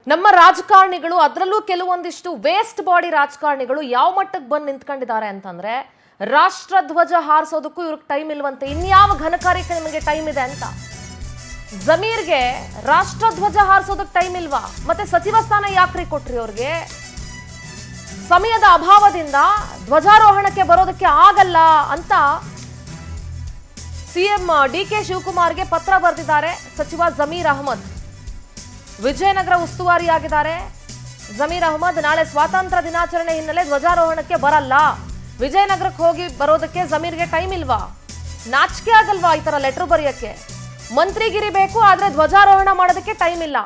ನಮ್ಮ ರಾಜಕಾರಣಿಗಳು ಅದರಲ್ಲೂ ಕೆಲವೊಂದಿಷ್ಟು ವೇಸ್ಟ್ ಬಾಡಿ ರಾಜಕಾರಣಿಗಳು ಯಾವ ಮಟ್ಟಕ್ಕೆ ಬಂದು ನಿಂತ್ಕೊಂಡಿದ್ದಾರೆ ಅಂತಂದ್ರೆ ರಾಷ್ಟ್ರಧ್ವಜ ಹಾರಿಸೋದಕ್ಕೂ ಇವ್ರಿಗೆ ಟೈಮ್ ಇಲ್ವಂತೆ. ಇನ್ಯಾವ ಘನಕಾರ್ಯಕ್ಕೆ ನಿಮಗೆ ಟೈಮ್ ಇದೆ ಅಂತ. ಜಮೀರ್ಗೆ ರಾಷ್ಟ್ರಧ್ವಜ ಹಾರಿಸೋದಕ್ಕೆ ಟೈಮ್ ಇಲ್ವಾ? ಮತ್ತೆ ಸಚಿವ ಸ್ಥಾನ ಯಾಕ್ರಿ ಕೊಟ್ರಿ ಅವ್ರಿಗೆ? ಸಮಯದ ಅಭಾವದಿಂದ ಧ್ವಜಾರೋಹಣಕ್ಕೆ ಬರೋದಕ್ಕೆ ಆಗಲ್ಲ ಅಂತ ಸಿಎಂ ಡಿಕೆ ಶಿವಕುಮಾರ್ಗೆ ಪತ್ರ ಬರೆದಿದ್ದಾರೆ ಸಚಿವ ಜಮೀರ್ ಅಹಮದ್. ವಿಜಯನಗರ ಉಸ್ತುವಾರಿಯಾಗಿದ್ದಾರೆ ಜಮೀರ್ ಅಹಮದ್. ನಾಳೆ ಸ್ವಾತಂತ್ರ್ಯ ದಿನಾಚರಣೆ ಹಿನ್ನೆಲೆ ಧ್ವಜಾರೋಹಣಕ್ಕೆ ಬರಲ್ಲ. ವಿಜಯನಗರಕ್ಕೆ ಹೋಗಿ ಬರೋದಕ್ಕೆ ಜಮೀರ್ಗೆ ಟೈಮ್ ಇಲ್ವಾ? ನಾಚಿಕೆ ಆಗಲ್ವಾ ಈ ತರ ಲೆಟರ್ ಬರೆಯಕ್ಕೆ? ಮಂತ್ರಿಗಿರಿ ಬೇಕು, ಆದ್ರೆ ಧ್ವಜಾರೋಹಣ ಮಾಡೋದಕ್ಕೆ ಟೈಮ್ ಇಲ್ಲ.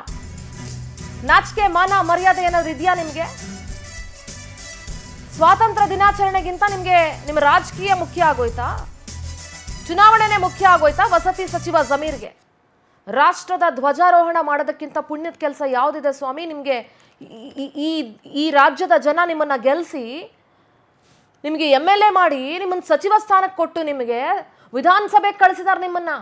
ನಾಚಿಕೆ ಮಾನ ಮರ್ಯಾದೆ ಏನಾದ್ರು ಇದೆಯಾ ನಿಮ್ಗೆ? ಸ್ವಾತಂತ್ರ್ಯ ದಿನಾಚರಣೆಗಿಂತ ನಿಮ್ಗೆ ನಿಮ್ಮ ರಾಜಕೀಯ ಮುಖ್ಯ ಆಗೋಯ್ತಾ? ಚುನಾವಣೆನೇ ಮುಖ್ಯ ಆಗೋಯ್ತಾ? ವಸತಿ ಸಚಿವ ಜಮೀರ್ಗೆ ರಾಷ್ಟ್ರದ ಧ್ವಜಾರೋಹಣ ಮಾಡೋದಕ್ಕಿಂತ ಪುಣ್ಯದ ಕೆಲಸ ಯಾವುದಿದೆ ಸ್ವಾಮಿ ನಿಮ್ಗೆ? ಈ ರಾಜ್ಯದ ಜನ ನಿಮ್ಮನ್ನ ಗೆಲ್ಸಿ ನಿಮ್ಗೆ MLA ಮಾಡಿ ನಿಮ್ಮನ್ನ ಸಚಿವ ಸ್ಥಾನಕ್ಕೆ ಕೊಟ್ಟು ನಿಮಗೆ ವಿಧಾನಸಭೆಗೆ ಕಳಿಸಿದಾರೆ ನಿಮ್ಮನ್ನ.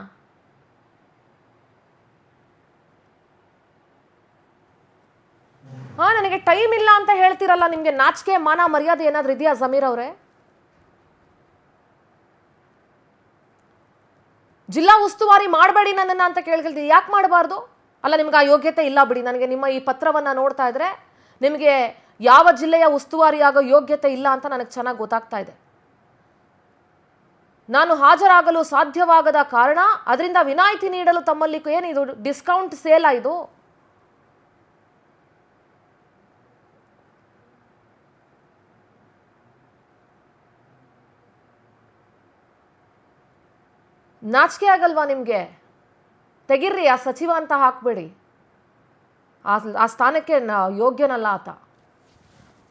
ನನಗೆ ಟೈಮ್ ಇಲ್ಲ ಅಂತ ಹೇಳ್ತಿರಲ್ಲ, ನಿಮ್ಗೆ ನಾಚಿಕೆ ಮಾನ ಮರ್ಯಾದೆ ಏನಾದ್ರೂ ಇದೆಯಾ ಜಮೀರ್ ಅವರೇ? ಜಿಲ್ಲಾ ಉಸ್ತುವಾರಿ ಮಾಡಬೇಡಿ ನನ್ನನ್ನು ಅಂತ ಕೇಳ್ತಿದ್ದೆ. ಯಾಕೆ ಮಾಡಬಾರ್ದು? ಅಲ್ಲ, ನಿಮ್ಗೆ ಆ ಯೋಗ್ಯತೆ ಇಲ್ಲ ಬಿಡಿ. ನನಗೆ ನಿಮ್ಮ ಈ ಪತ್ರವನ್ನ ನೋಡ್ತಾ ಇದ್ರೆ ನಿಮಗೆ ಯಾವ ಜಿಲ್ಲೆಯ ಉಸ್ತುವಾರಿ ಆಗೋ ಯೋಗ್ಯತೆ ಇಲ್ಲ ಅಂತ ನನಗೆ ಚೆನ್ನಾಗಿ ಗೊತ್ತಾಗ್ತಾ ಇದೆ. ನಾನು ಹಾಜರಾಗಲು ಸಾಧ್ಯವಾಗದ ಕಾರಣ ಅದರಿಂದ ವಿನಾಯಿತಿ ನೀಡಲು ತಮ್ಮಲ್ಲಿ ಏನಿದು ಡಿಸ್ಕೌಂಟ್ ಸೇಲ್ ಇದು? ನಾಚಿಕೆ ಆಗಲ್ವಾ ನಿಮಗೆ? ತೆಗಿರ್ರಿ, ಆ ಸಚಿವ ಅಂತ ಹಾಕ್ಬೇಡಿ. ಆ ಸ್ಥಾನಕ್ಕೆ ಯೋಗ್ಯನಲ್ಲ ಆತ.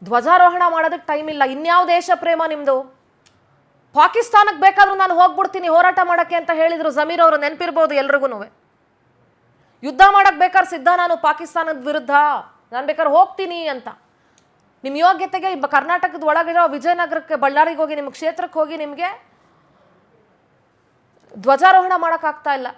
ಧ್ವಜಾರೋಹಣ ಮಾಡೋದಕ್ಕೆ ಟೈಮ್ ಇಲ್ಲ. ಇನ್ಯಾವ ದೇಶ ಪ್ರೇಮ ನಿಮ್ದು? ಪಾಕಿಸ್ತಾನಕ್ಕೆ ಬೇಕಾದ್ರೂ ನಾನು ಹೋಗ್ಬಿಡ್ತೀನಿ ಹೋರಾಟ ಮಾಡಕ್ಕೆ ಅಂತ ಹೇಳಿದ್ರು ಜಮೀರ್ ಅವರು, ನೆನಪಿರ್ಬೋದು ಎಲ್ರಿಗೂ. ಯುದ್ಧ ಮಾಡಕ್ ಬೇಕಾದ್ರೆ ಸಿದ್ಧ ನಾನು ಪಾಕಿಸ್ತಾನದ ವಿರುದ್ಧ, ನಾನು ಬೇಕಾದ್ರೆ ಹೋಗ್ತೀನಿ ಅಂತ. ನಿಮ್ಮ ಯೋಗ್ಯತೆಗೆ ಕರ್ನಾಟಕದ ಒಳಗಿರೋ ವಿಜಯನಗರಕ್ಕೆ, ಬಳ್ಳಾರಿಗೆ ಹೋಗಿ ನಿಮ್ಮ ಕ್ಷೇತ್ರಕ್ಕೆ ಹೋಗಿ ನಿಮಗೆ ಧ್ವಜಾರೋಹಣ ಮಾಡೋಕ್ಕಾಗ್ತಾ ಇಲ್ಲ.